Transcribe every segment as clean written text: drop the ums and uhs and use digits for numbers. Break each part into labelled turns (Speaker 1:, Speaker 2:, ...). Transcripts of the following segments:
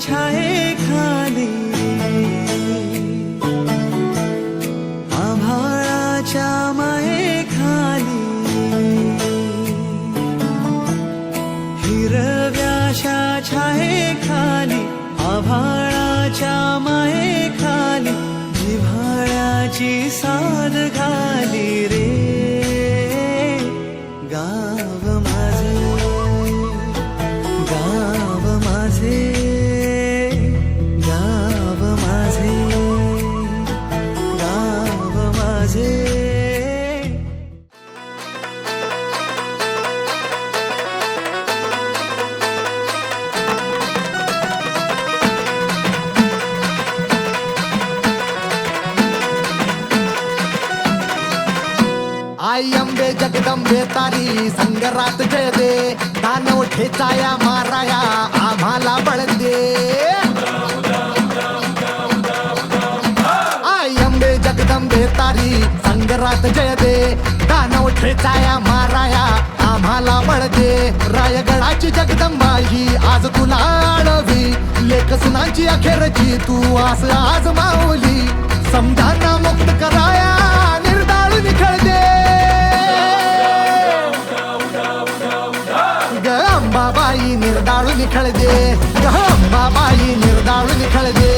Speaker 1: छायेखाली आभाळाच्या मायेखाली हिरव्याशा छायेखाली आभाळाच्या मायेखाली जिव्हाळ्याची साद घाली रे गाव माझे गाव माझे गाव माझे गाव माझे
Speaker 2: आई अंबे जगदंबे तारी संगरात जय दे दानव ठेचाया माराया आम्हाला बळ दे आई अंबे जगदंबे तारी संगरात जय दे दानव ठेचाया माराया आम्हाला बळ दे रायगडाची जगदंबा ही आज तुला आळवी लेख सुनांची अखेरची तू आस आज माऊली समजांना मुक्त कराया निर्दाळून निखळ दे अंबाबाई निर्दाळून निखळ दे अंबाबाई निर्दाळून निखळ दे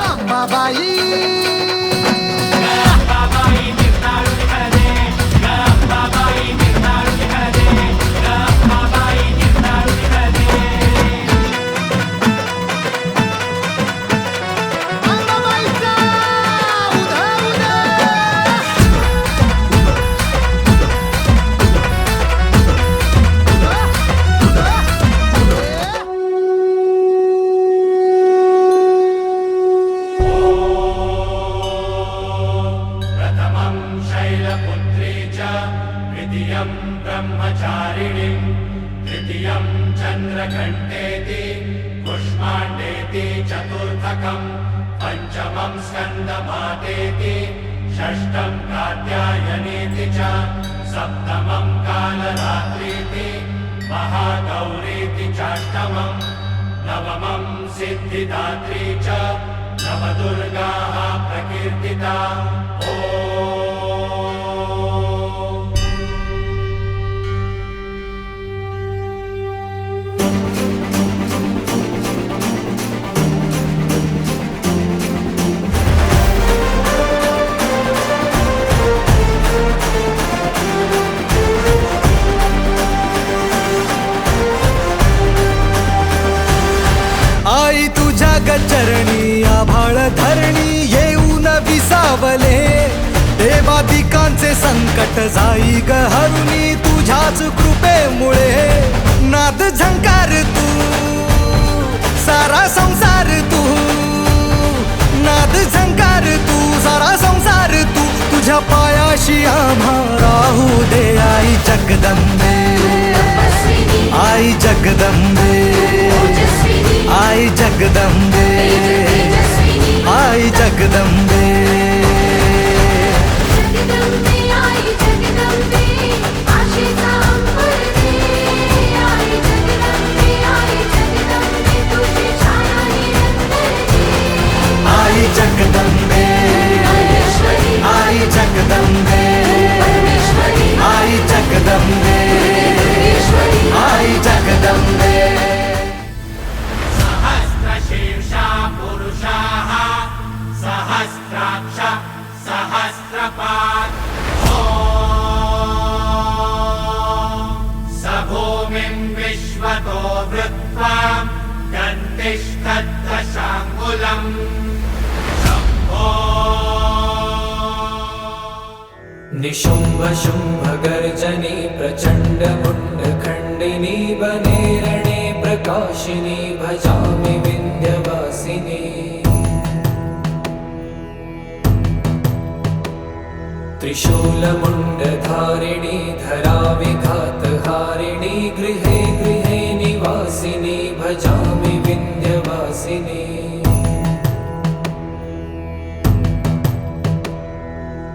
Speaker 2: अंबाबाई
Speaker 3: द्वितीयं ब्रह्मचारिणीं तृतीयं चन्द्रघण्टेति कुष्माण्डेति चतुर्थकं पञ्चमं स्कन्दमातेति षष्ठं कात्यायनेति च सप्तमं कालरात्रीति महागौरीति चाष्टमं नवमं सिद्धिदात्री च नवदुर्गाः प्रकीर्तिता
Speaker 1: आई तुझ्या गचरणी आभाळ धरणी येऊन विसावले देवादिकांचे संकट जाई ग हरुणी तुझ्याच कृपेमुळे नाद झंकार तू सारा संसार तू नाद झंकार तू सारा संसार तू तुझ्या पायाशी आम्हा राहू दे आई जगदंबे आई जगदंबे आई जगदंबे आई जगदंबे
Speaker 4: आई जगदंबे आशेचा अंबर दे आई जगदंबे तुझी छाया निरंतर दे
Speaker 1: आई जगदंबे आई जगदंबे आई जगदंबे आई जगदंबे
Speaker 3: सहस्रशीर्षा पुरुषाः सहस्राक्ष सहस्रपात् स भूमिं विश्वतो वृत्वा गन्तिष्ठद्दशाङ्गुलम् शम्भो
Speaker 5: निशुम्भ शुम्भ गर्जनी प्रचण्ड मुण्ड खण्डिनी वने रणे प्रकाशिनी भजामि विन्ध्यवासिनी त्रिशूलमुण्डधारिणी धराविघातहारिणी गृहे गृहे निवासिनी भजामि विन्ध्यवासिनी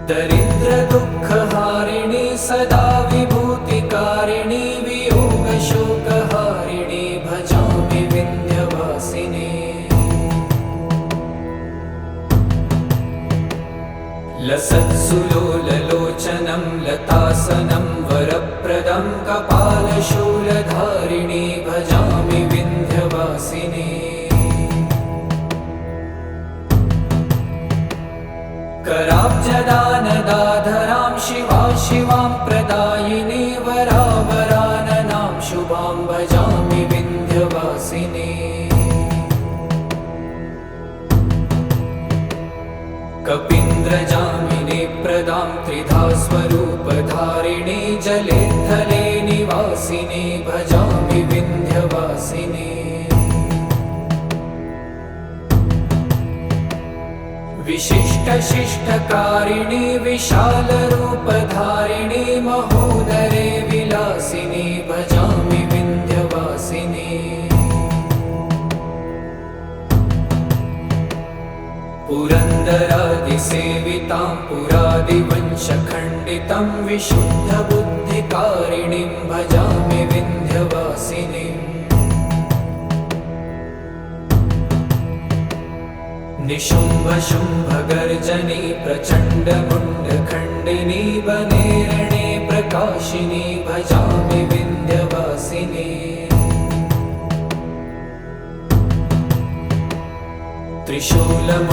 Speaker 5: दरिद्र दुःखहारिणी सदा विभूतिकारिणी वियोग शोकहारिणी सुलोललोचनं लतासनं वरप्रदं कपालशूलधारिणी भजामि विन्ध्यवासिनी कराब्जदानदाधरां शिवां प्रदायिनी वरावराननां शुभां भजामि विन्ध्यवासिनी कपीन्द्रजामिनी प्रदां त्रिधा स्वरूपधारिणी जले थले निवासिनी भजामि विन्ध्यवासिनी विशिष्टशिष्टकारिणी विशालरूपधारिणी महोदरे विलासिनी भजामि विन्ध्यवासिनी पुरन्दरादिसेवितां पुरादिवंशखण्डितं विशुद्धबुद्धिकारिणीं भजामि विन्ध्यवासिनीम् निशुम्भशुम्भगर्जनी प्रचण्डमुण्डखण्डिनी वनेरणे प्रकाशिनी भजामि विन्ध्यवासिनी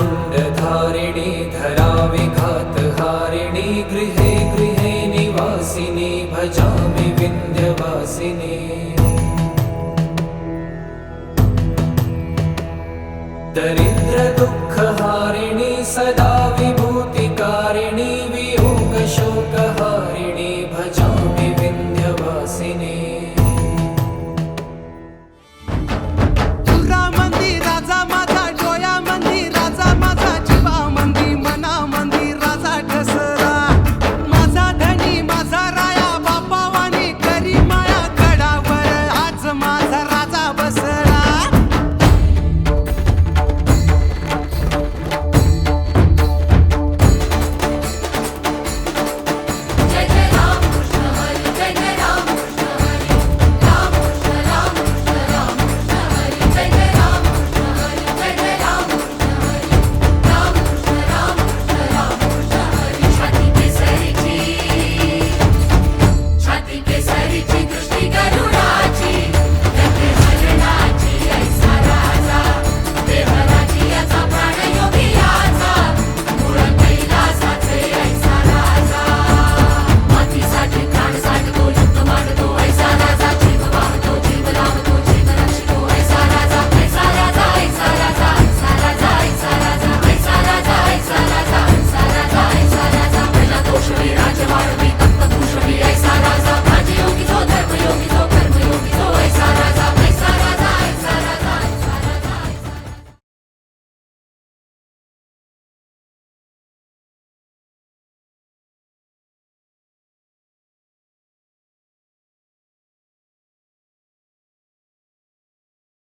Speaker 5: त्रिशूलमुण्डधारिणी धराविघातहारिणी गृहे गृहे निवासिनी भजामि विन्ध्यवासिनी दरिद्रदुःखहारिणी सदा